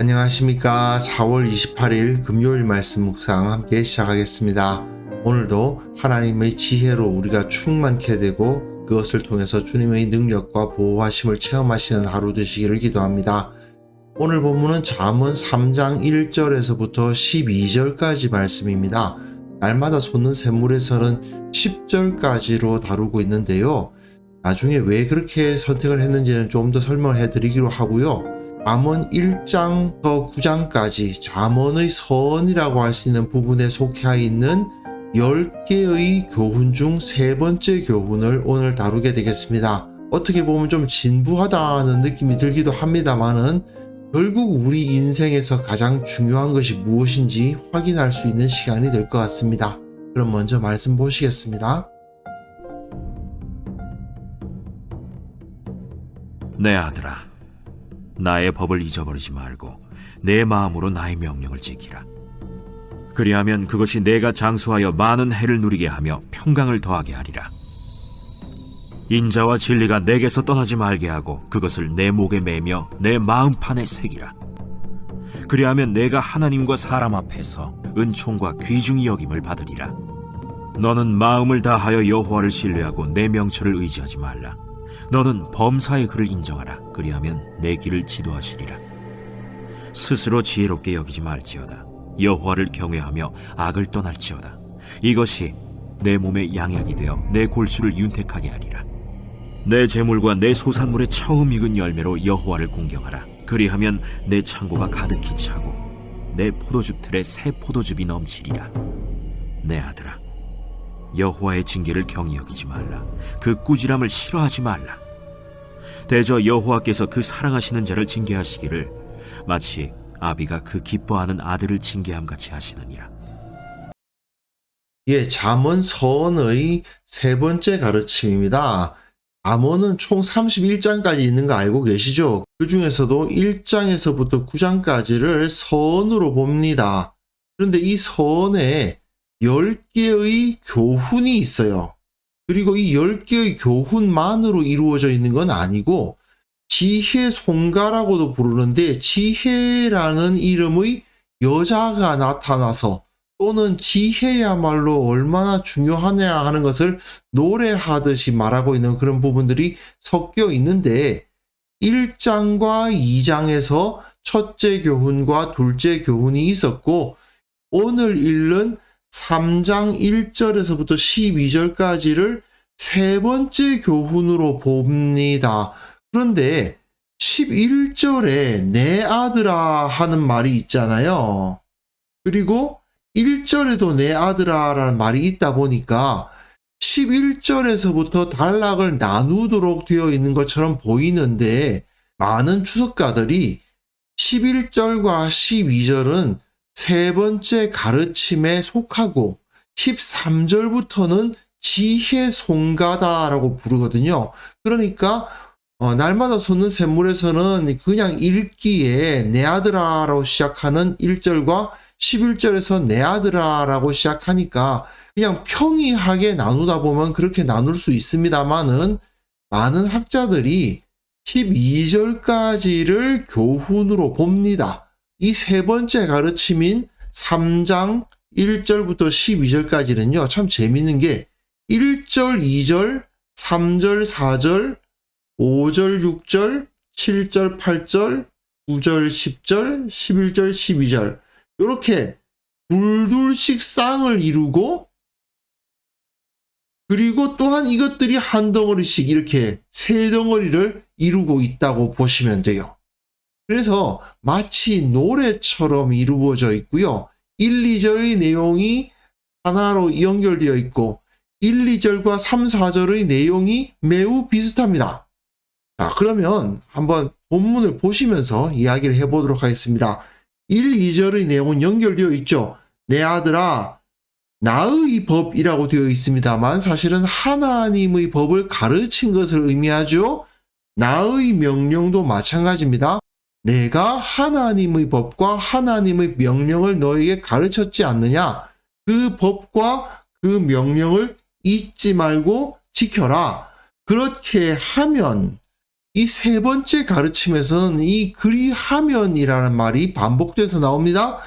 안녕하십니까. 4월 28일 금요일 말씀 묵상 함께 시작하겠습니다. 오늘도 하나님의 지혜로 우리가 충만케 되고 그것을 통해서 주님의 능력과 보호하심을 체험하시는 하루 되시기를 기도합니다. 오늘 본문은 잠언 3장 1절에서부터 12절까지 말씀입니다. 날마다 솟는 샘물에서는 10절까지로 다루고 있는데요. 나중에 왜 그렇게 선택을 했는지는 좀 더 설명해 드리기로 하고요. 잠언 1장부터 9장까지 잠언의 선이라고 할 수 있는 부분에 속해 있는 10개의 교훈 중 3번째 교훈을 오늘 다루게 되겠습니다. 어떻게 보면 좀 진부하다는 느낌이 들기도 합니다만은 결국 우리 인생에서 가장 중요한 것이 무엇인지 확인할 수 있는 시간이 될 것 같습니다. 그럼 먼저 말씀 보시겠습니다. 내 아들아, 나의 법을 잊어버리지 말고 내 마음으로 나의 명령을 지키라. 그리하면 그것이 내가 장수하여 많은 해를 누리게 하며 평강을 더하게 하리라. 인자와 진리가 내게서 떠나지 말게 하고 그것을 내 목에 매며 내 마음판에 새기라. 그리하면 내가 하나님과 사람 앞에서 은총과 귀중히 여김을 받으리라. 너는 마음을 다하여 여호와를 신뢰하고 내 명철을 의지하지 말라. 너는 범사의 그를 인정하라. 그리하면 내 길을 지도하시리라. 스스로 지혜롭게 여기지 말지어다. 여호와를 경외하며 악을 떠날지어다. 이것이 내 몸에 양약이 되어 내 골수를 윤택하게 하리라. 내 재물과 내 소산물의 처음 익은 열매로 여호와를 공경하라. 그리하면 내 창고가 가득히 차고 내 포도즙 틀에 새 포도즙이 넘치리라. 내 아들아, 여호와의 징계를 경히 여기지 말라. 그 꾸지람을 싫어하지 말라. 대저 여호와께서 그 사랑하시는 자를 징계하시기를 마치 아비가 그 기뻐하는 아들을 징계함같이 하시느니라. 잠언 선의 3번째 가르침입니다. 잠언은 총 31장까지 있는 거 알고 계시죠? 그 중에서도 1장에서부터 9장까지를 선으로 봅니다. 그런데 이 선에 10개의 교훈이 있어요. 그리고 이 10개의 교훈만으로 이루어져 있는 건 아니고 지혜 송가라고도 부르는데 지혜라는 이름의 여자가 나타나서 또는 지혜야말로 얼마나 중요하냐 하는 것을 노래하듯이 말하고 있는 그런 부분들이 섞여 있는데 1장과 2장에서 첫째 교훈과 둘째 교훈이 있었고 오늘 읽는 3장 1절에서부터 12절까지를 3번째 교훈으로 봅니다. 그런데 11절에 내 아들아 하는 말이 있잖아요. 그리고 1절에도 내 아들아 라는 말이 있다 보니까 11절에서부터 단락을 나누도록 되어 있는 것처럼 보이는데 많은 주석가들이 11절과 12절은 3번째 가르침에 속하고 13절부터는 지혜 송가다라고 부르거든요. 그러니까 날마다 솟는 샘물에서는 그냥 읽기에 내 아들아라고 시작하는 1절과 11절에서 내 아들아라고 시작하니까 그냥 평이하게 나누다 보면 그렇게 나눌 수 있습니다만은 많은 학자들이 12절까지를 교훈으로 봅니다. 이 3번째 가르침인 3장 1절부터 12절까지는요. 참 재밌는 게 1절, 2절, 3절, 4절, 5절, 6절, 7절, 8절, 9절, 10절, 11절, 12절 이렇게 둘둘씩 쌍을 이루고 그리고 또한 이것들이 한 덩어리씩 이렇게 3덩어리를 이루고 있다고 보시면 돼요. 그래서 마치 노래처럼 이루어져 있고요. 1, 2절의 내용이 하나로 연결되어 있고 1, 2절과 3, 4절의 내용이 매우 비슷합니다. 자, 그러면 한번 본문을 보시면서 이야기를 해보도록 하겠습니다. 1, 2절의 내용은 연결되어 있죠. 내 아들아, 나의 법이라고 되어 있습니다만 사실은 하나님의 법을 가르친 것을 의미하죠. 나의 명령도 마찬가지입니다. 내가 하나님의 법과 하나님의 명령을 너에게 가르쳤지 않느냐? 그 법과 그 명령을 잊지 말고 지켜라. 그렇게 하면 이 세 번째 가르침에서는 이 그리하면이라는 말이 반복돼서 나옵니다.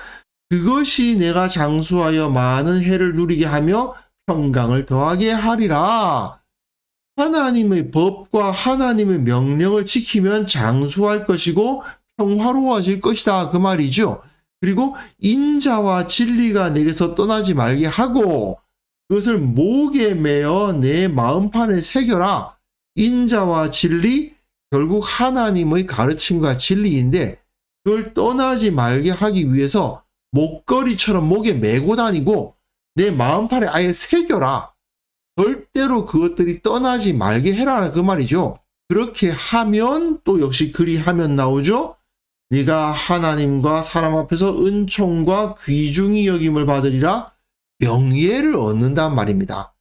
그것이 내가 장수하여 많은 해를 누리게 하며 평강을 더하게 하리라. 하나님의 법과 하나님의 명령을 지키면 장수할 것이고 평화로워질 것이다. 그 말이죠. 그리고 인자와 진리가 내게서 떠나지 말게 하고 그것을 목에 매어 내 마음판에 새겨라. 인자와 진리, 결국 하나님의 가르침과 진리인데 그걸 떠나지 말게 하기 위해서 목걸이처럼 목에 메고 다니고 내 마음판에 아예 새겨라. 절대로 그것들이 떠나지 말게 해라. 그 말이죠. 그렇게 하면 또 역시 그리하면 나오죠. 네가 하나님과 사람 앞에서 은총과 귀중히 여김을 받으리라. 명예를 얻는단 말입니다.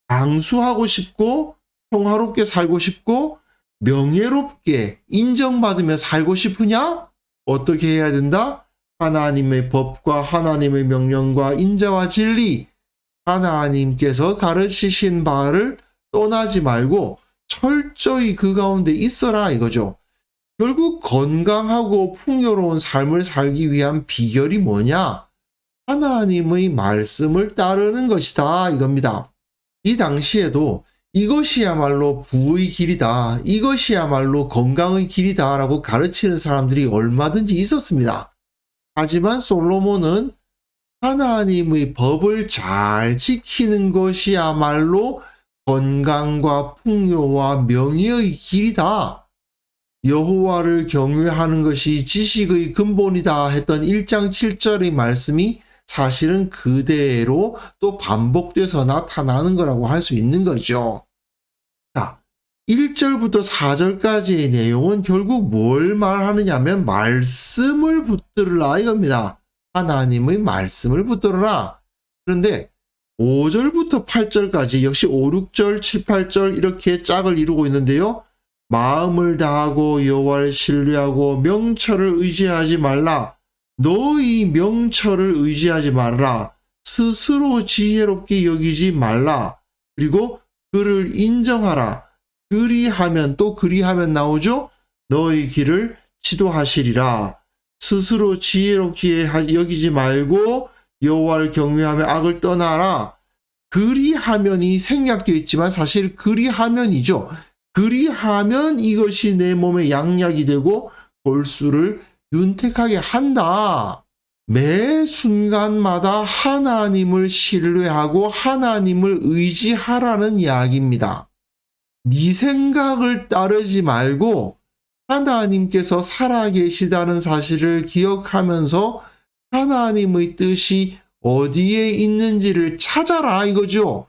장수하고 싶고 평화롭게 살고 싶고 명예롭게 인정받으며 살고 싶으냐? 어떻게 해야 된다? 하나님의 법과 하나님의 명령과 인자와 진리, 하나님께서 가르치신 바를 떠나지 말고 철저히 그 가운데 있어라 이거죠. 결국 건강하고 풍요로운 삶을 살기 위한 비결이 뭐냐? 하나님의 말씀을 따르는 것이다 이겁니다. 이 당시에도 이것이야말로 부의 길이다. 이것이야말로 건강의 길이다 라고 가르치는 사람들이 얼마든지 있었습니다. 하지만 솔로몬은 하나님의 법을 잘 지키는 것이야말로 건강과 풍요와 명예의 길이다. 여호와를 경외하는 것이 지식의 근본이다 했던 1장 7절의 말씀이 사실은 그대로 또 반복돼서 나타나는 거라고 할 수 있는 거죠. 자, 1절부터 4절까지의 내용은 결국 뭘 말하느냐면 말씀을 붙들으라 이겁니다. 하나님의 말씀을 붙들어라. 그런데 5절부터 8절까지 역시 5, 6절, 7, 8절 이렇게 짝을 이루고 있는데요. 마음을 다하고 여호와를 신뢰하고 명철을 의지하지 말라. 너희 명철을 의지하지 말라. 스스로 지혜롭게 여기지 말라. 그리고 그를 인정하라. 그리하면 또 그리하면 나오죠. 너희 길을 지도하시리라. 스스로 지혜롭게 여기지 말고 여호와를 경외하며 악을 떠나라. 그리하면이 생략되어 있지만 사실 그리하면이죠. 그리하면 이것이 내 몸의 양약이 되고 골수를 윤택하게 한다. 매 순간마다 하나님을 신뢰하고 하나님을 의지하라는 이야기입니다. 네 생각을 따르지 말고 하나님께서 살아계시다는 사실을 기억하면서 하나님의 뜻이 어디에 있는지를 찾아라 이거죠.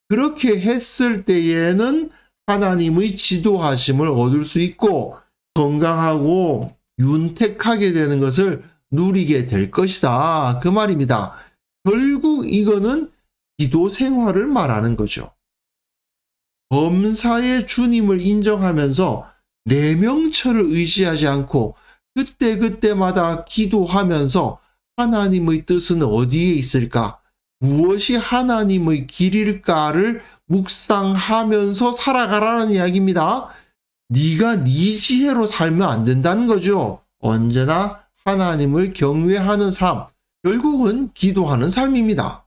그렇게 했을 때에는 하나님의 지도하심을 얻을 수 있고 건강하고 윤택하게 되는 것을 누리게 될 것이다. 그 말입니다. 결국 이거는 기도 생활을 말하는 거죠. 범사의 주님을 인정하면서 내 명철을 의지하지 않고 그때그때마다 기도하면서 하나님의 뜻은 어디에 있을까? 무엇이 하나님의 길일까를 묵상하면서 살아가라는 이야기입니다. 네가 네 지혜로 살면 안 된다는 거죠. 언제나 하나님을 경외하는 삶, 결국은 기도하는 삶입니다.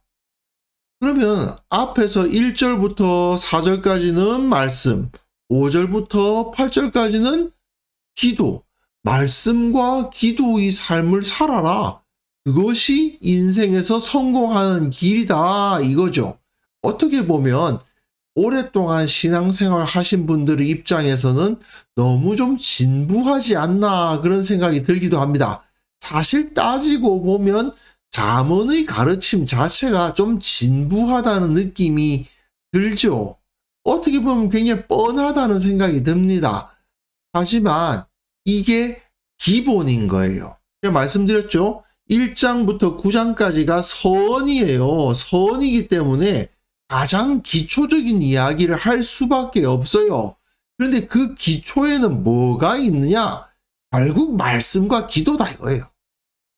그러면 앞에서 1절부터 4절까지는 말씀, 5절부터 8절까지는 기도, 말씀과 기도의 삶을 살아라. 그것이 인생에서 성공하는 길이다 이거죠. 어떻게 보면 오랫동안 신앙생활 하신 분들의 입장에서는 너무 좀 진부하지 않나 그런 생각이 들기도 합니다. 사실 따지고 보면 잠언의 가르침 자체가 좀 진부하다는 느낌이 들죠. 어떻게 보면 굉장히 뻔하다는 생각이 듭니다. 하지만 이게 기본인 거예요. 제가 말씀드렸죠. 1장부터 9장까지가 선이에요. 선이기 때문에 가장 기초적인 이야기를 할 수밖에 없어요. 그런데 그 기초에는 뭐가 있느냐? 결국 말씀과 기도다 이거예요.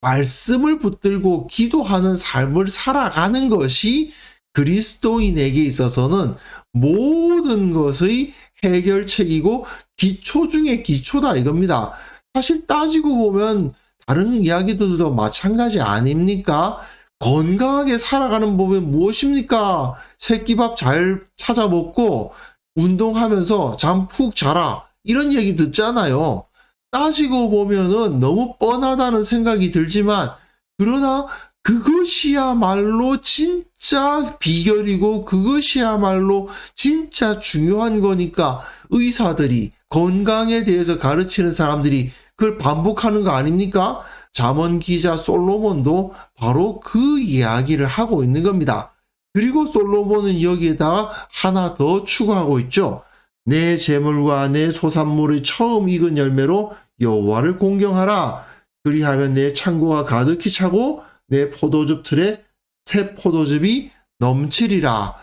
말씀을 붙들고 기도하는 삶을 살아가는 것이 그리스도인에게 있어서는 모든 것의 해결책이고 기초 중에 기초다 이겁니다. 사실 따지고 보면 다른 이야기들도 마찬가지 아닙니까? 건강하게 살아가는 법이 무엇입니까? 새끼밥 잘 찾아 먹고 운동하면서 잠 푹 자라. 이런 얘기 듣잖아요. 따지고 보면은 너무 뻔하다는 생각이 들지만, 그러나 그것이야말로 진짜 비결이고 그것이야말로 진짜 중요한 거니까 의사들이 건강에 대해서 가르치는 사람들이 그걸 반복하는 거 아닙니까? 잠언 기자 솔로몬도 바로 그 이야기를 하고 있는 겁니다. 그리고 솔로몬은 여기에다가 하나 더 추가하고 있죠. 내 재물과 내 소산물의 처음 익은 열매로 여호와를 공경하라. 그리하면 내 창고가 가득히 차고 내 포도즙 틀에 새 포도즙이 넘치리라.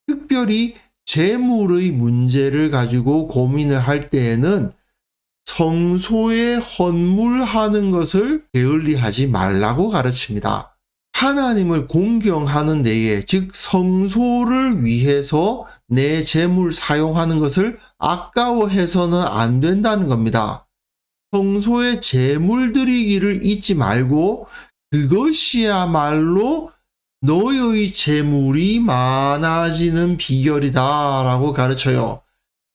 특별히 재물의 문제를 가지고 고민을 할 때에는 성소에 헌물하는 것을 게을리하지 말라고 가르칩니다. 하나님을 공경하는 데에, 즉 성소를 위해서 내 재물 사용하는 것을 아까워해서는 안 된다는 겁니다. 성소에 재물 드리기를 잊지 말고 그것이야말로 너의 재물이 많아지는 비결이다 라고 가르쳐요.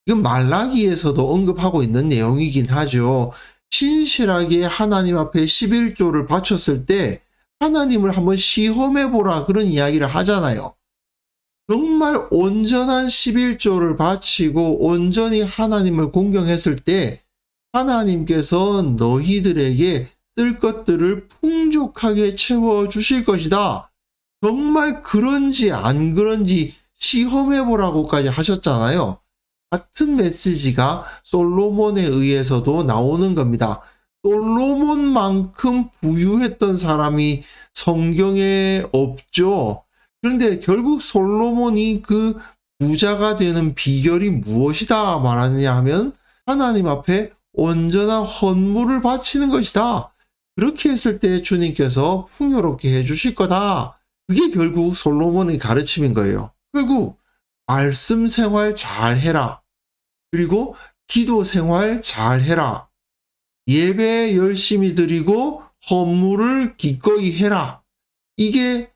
이건 말라기에서도 언급하고 있는 내용이긴 하죠. 신실하게 하나님 앞에 11조를 바쳤을 때 하나님을 한번 시험해보라 그런 이야기를 하잖아요. 정말 온전한 11조를 바치고 온전히 하나님을 공경했을 때 하나님께서 너희들에게 쓸 것들을 풍족하게 채워주실 것이다. 정말 그런지 안 그런지 시험해보라고까지 하셨잖아요. 같은 메시지가 솔로몬에 의해서도 나오는 겁니다. 솔로몬만큼 부유했던 사람이 성경에 없죠. 그런데 결국 솔로몬이 그 부자가 되는 비결이 무엇이다 말하느냐 하면 하나님 앞에 온전한 헌물을 바치는 것이다. 그렇게 했을 때 주님께서 풍요롭게 해주실 거다. 그게 결국 솔로몬의 가르침인 거예요. 결국 말씀 생활 잘 해라. 그리고 기도 생활 잘 해라. 예배 열심히 드리고 헌물을 기꺼이 해라. 이게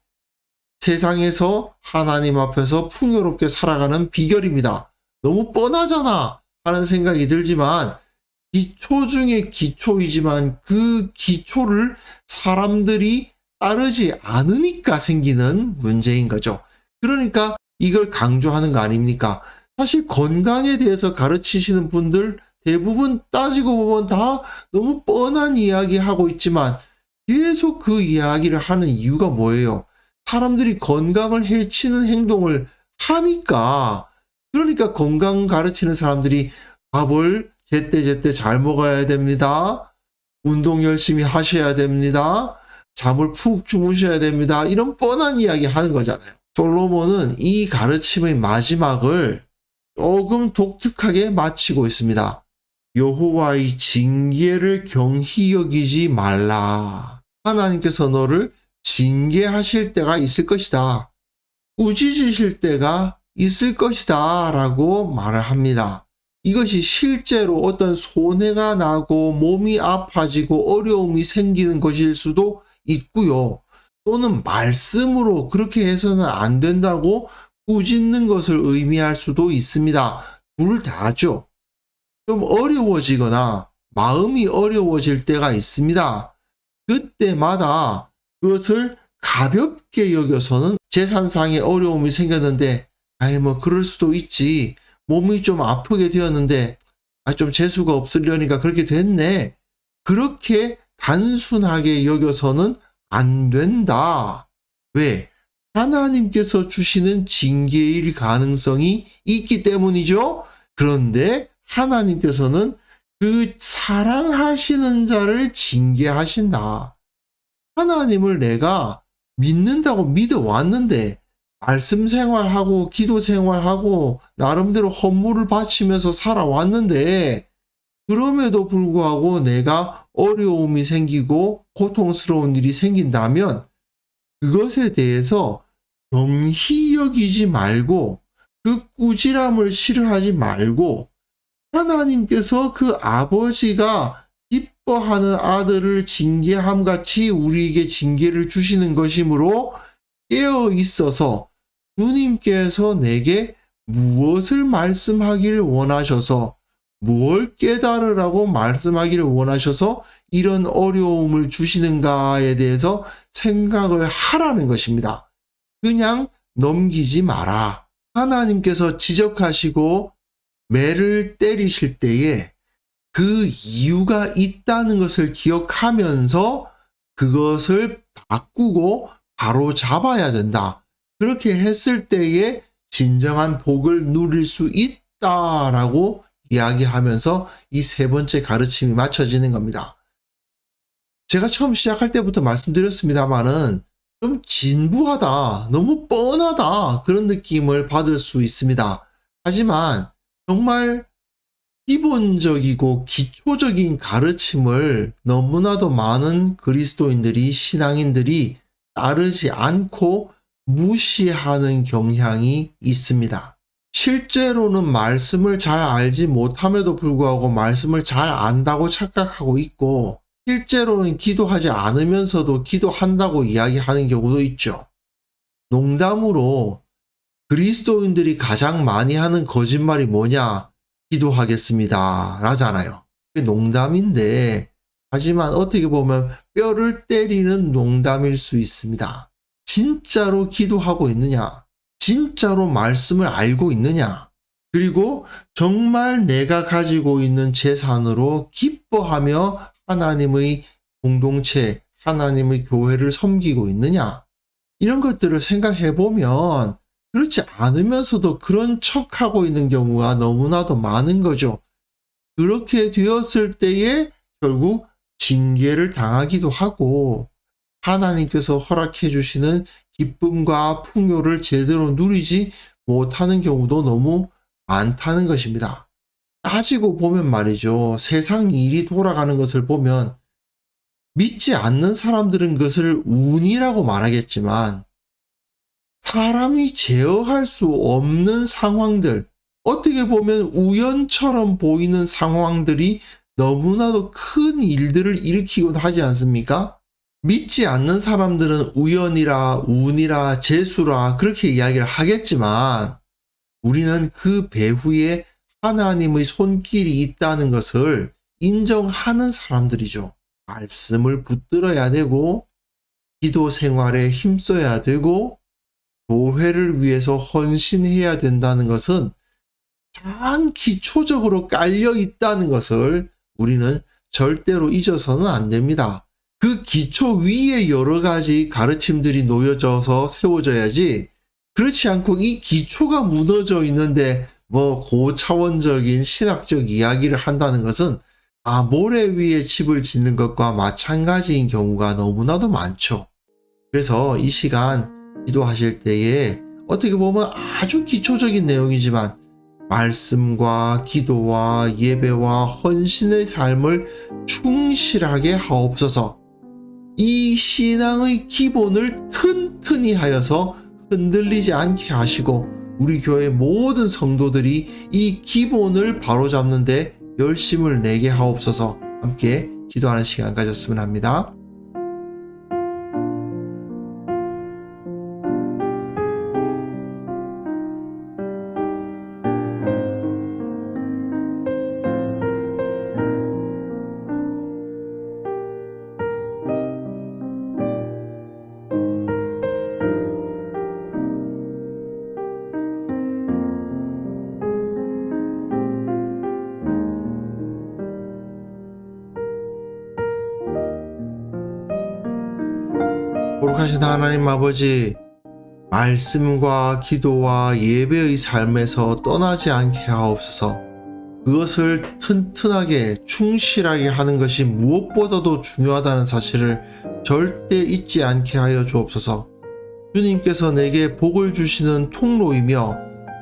세상에서 하나님 앞에서 풍요롭게 살아가는 비결입니다. 너무 뻔하잖아 하는 생각이 들지만 기초 중에 기초이지만 그 기초를 사람들이 따르지 않으니까 생기는 문제인 거죠. 그러니까 이걸 강조하는 거 아닙니까? 사실 건강에 대해서 가르치시는 분들 대부분 따지고 보면 다 너무 뻔한 이야기 하고 있지만 계속 그 이야기를 하는 이유가 뭐예요? 사람들이 건강을 해치는 행동을 하니까. 그러니까 건강 가르치는 사람들이 밥을 제때제때 잘 먹어야 됩니다. 운동 열심히 하셔야 됩니다. 잠을 푹 주무셔야 됩니다. 이런 뻔한 이야기 하는 거잖아요. 솔로몬은 이 가르침의 마지막을 조금 독특하게 마치고 있습니다. 여호와의 징계를 경히 여기지 말라. 하나님께서 너를 징계하실 때가 있을 것이다. 꾸짖으실 때가 있을 것이다 라고 말을 합니다. 이것이 실제로 어떤 손해가 나고 몸이 아파지고 어려움이 생기는 것일 수도 있고요. 또는 말씀으로 그렇게 해서는 안 된다고 꾸짖는 것을 의미할 수도 있습니다. 둘 다죠. 좀 어려워지거나 마음이 어려워질 때가 있습니다. 그때마다 그것을 가볍게 여겨서는 재산상의 어려움이 생겼는데 뭐 그럴 수도 있지. 몸이 좀 아프게 되었는데 좀 재수가 없으려니까 그렇게 됐네. 그렇게 단순하게 여겨서는 안 된다. 왜? 하나님께서 주시는 징계일 가능성이 있기 때문이죠. 그런데 하나님께서는 그 사랑하시는 자를 징계하신다. 하나님을 내가 믿는다고 믿어왔는데 말씀 생활하고 기도 생활하고 나름대로 헌물을 바치면서 살아왔는데 그럼에도 불구하고 내가 어려움이 생기고 고통스러운 일이 생긴다면 그것에 대해서 경히 여기지 말고 그 꾸지람을 싫어하지 말고 하나님께서 그 아버지가 기뻐하는 아들을 징계함 같이 우리에게 징계를 주시는 것이므로 깨어 있어서 주님께서 내게 무엇을 말씀하기를 원하셔서, 무엇을 깨달으라고 말씀하기를 원하셔서 이런 어려움을 주시는가에 대해서 생각을 하라는 것입니다. 그냥 넘기지 마라. 하나님께서 지적하시고 매를 때리실 때에 그 이유가 있다는 것을 기억하면서 그것을 바꾸고 바로 잡아야 된다. 그렇게 했을 때에 진정한 복을 누릴 수 있다라고 이야기하면서 이 세 번째 가르침이 맞춰지는 겁니다. 제가 처음 시작할 때부터 말씀드렸습니다만은 좀 진부하다, 너무 뻔하다 그런 느낌을 받을 수 있습니다. 하지만 정말 기본적이고 기초적인 가르침을 너무나도 많은 그리스도인들이, 신앙인들이 따르지 않고 무시하는 경향이 있습니다. 실제로는 말씀을 잘 알지 못함에도 불구하고 말씀을 잘 안다고 착각하고 있고, 실제로는 기도하지 않으면서도 기도한다고 이야기하는 경우도 있죠. 농담으로 그리스도인들이 가장 많이 하는 거짓말이 뭐냐? 기도하겠습니다 라잖아요. 그게 농담인데, 하지만 어떻게 보면 뼈를 때리는 농담일 수 있습니다. 진짜로 기도하고 있느냐? 진짜로 말씀을 알고 있느냐? 그리고 정말 내가 가지고 있는 재산으로 기뻐하며 하나님의 공동체, 하나님의 교회를 섬기고 있느냐? 이런 것들을 생각해 보면 그렇지 않으면서도 그런 척하고 있는 경우가 너무나도 많은 거죠. 그렇게 되었을 때에 결국 징계를 당하기도 하고 하나님께서 허락해 주시는 기쁨과 풍요를 제대로 누리지 못하는 경우도 너무 많다는 것입니다. 따지고 보면 말이죠. 세상 일이 돌아가는 것을 보면 믿지 않는 사람들은 그것을 운이라고 말하겠지만, 사람이 제어할 수 없는 상황들, 어떻게 보면 우연처럼 보이는 상황들이 너무나도 큰 일들을 일으키곤 하지 않습니까? 믿지 않는 사람들은 우연이라 운이라 재수라 그렇게 이야기를 하겠지만, 우리는 그 배후에 하나님의 손길이 있다는 것을 인정하는 사람들이죠. 말씀을 붙들어야 되고, 기도 생활에 힘써야 되고, 교회를 위해서 헌신해야 된다는 것은 가장 기초적으로 깔려 있다는 것을 우리는 절대로 잊어서는 안 됩니다. 그 기초 위에 여러 가지 가르침들이 놓여져서 세워져야지, 그렇지 않고 이 기초가 무너져 있는데 고차원적인 신학적 이야기를 한다는 것은 모래 위에 집을 짓는 것과 마찬가지인 경우가 너무나도 많죠. 그래서 이 시간 기도하실 때에 어떻게 보면 아주 기초적인 내용이지만 말씀과 기도와 예배와 헌신의 삶을 충실하게 하옵소서. 이 신앙의 기본을 튼튼히 하여서 흔들리지 않게 하시고, 우리 교회 모든 성도들이 이 기본을 바로잡는 데 열심을 내게 하옵소서. 함께 기도하는 시간 가졌으면 합니다. 거룩하신 하나님 아버지, 말씀과 기도와 예배의 삶에서 떠나지 않게 하옵소서. 그것을 튼튼하게 충실하게 하는 것이 무엇보다도 중요하다는 사실을 절대 잊지 않게 하여 주옵소서. 주님께서 내게 복을 주시는 통로이며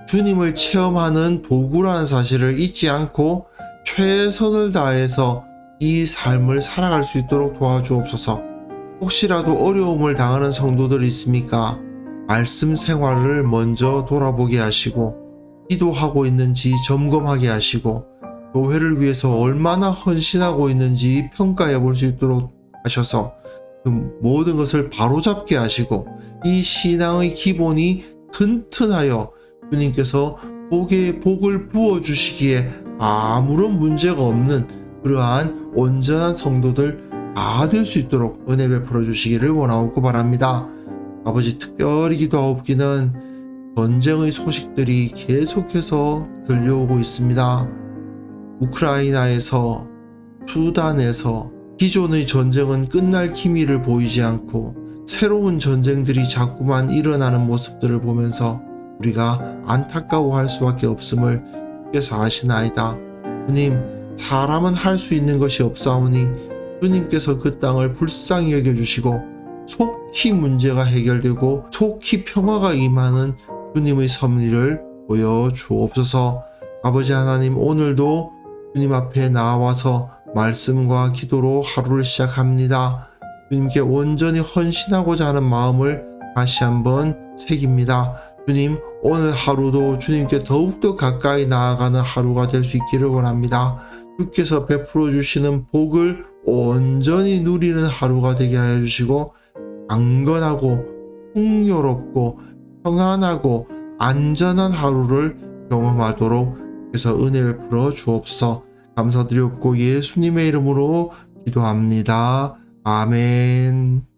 주님을 체험하는 도구라는 사실을 잊지 않고 최선을 다해서 이 삶을 살아갈 수 있도록 도와주옵소서. 혹시라도 어려움을 당하는 성도들이 있습니까? 말씀 생활을 먼저 돌아보게 하시고, 기도하고 있는지 점검하게 하시고, 교회를 위해서 얼마나 헌신하고 있는지 평가해 볼 수 있도록 하셔서 그 모든 것을 바로잡게 하시고 이 신앙의 기본이 튼튼하여 주님께서 복을 부어주시기에 아무런 문제가 없는 그러한 온전한 성도들 다 될 수 있도록 은혜 베풀어 주시기를 원하고 바랍니다. 아버지, 특별히 기도하옵기는 전쟁의 소식들이 계속해서 들려오고 있습니다. 우크라이나에서, 수단에서 기존의 전쟁은 끝날 기미를 보이지 않고 새로운 전쟁들이 자꾸만 일어나는 모습들을 보면서 우리가 안타까워할 수밖에 없음을 주께서 아시나이다. 주님, 사람은 할 수 있는 것이 없사오니 주님께서 그 땅을 불쌍히 여겨주시고 속히 문제가 해결되고 속히 평화가 임하는 주님의 섭리를 보여주옵소서. 아버지 하나님, 오늘도 주님 앞에 나와서 말씀과 기도로 하루를 시작합니다. 주님께 온전히 헌신하고자 하는 마음을 다시 한번 새깁니다. 주님, 오늘 하루도 주님께 더욱더 가까이 나아가는 하루가 될 수 있기를 원합니다. 주께서 베풀어 주시는 복을 온전히 누리는 하루가 되게 하여 주시고 강건하고 풍요롭고 평안하고 안전한 하루를 경험하도록 주께서 은혜 베풀어 주옵소서. 감사드리옵고 예수님의 이름으로 기도합니다. 아멘.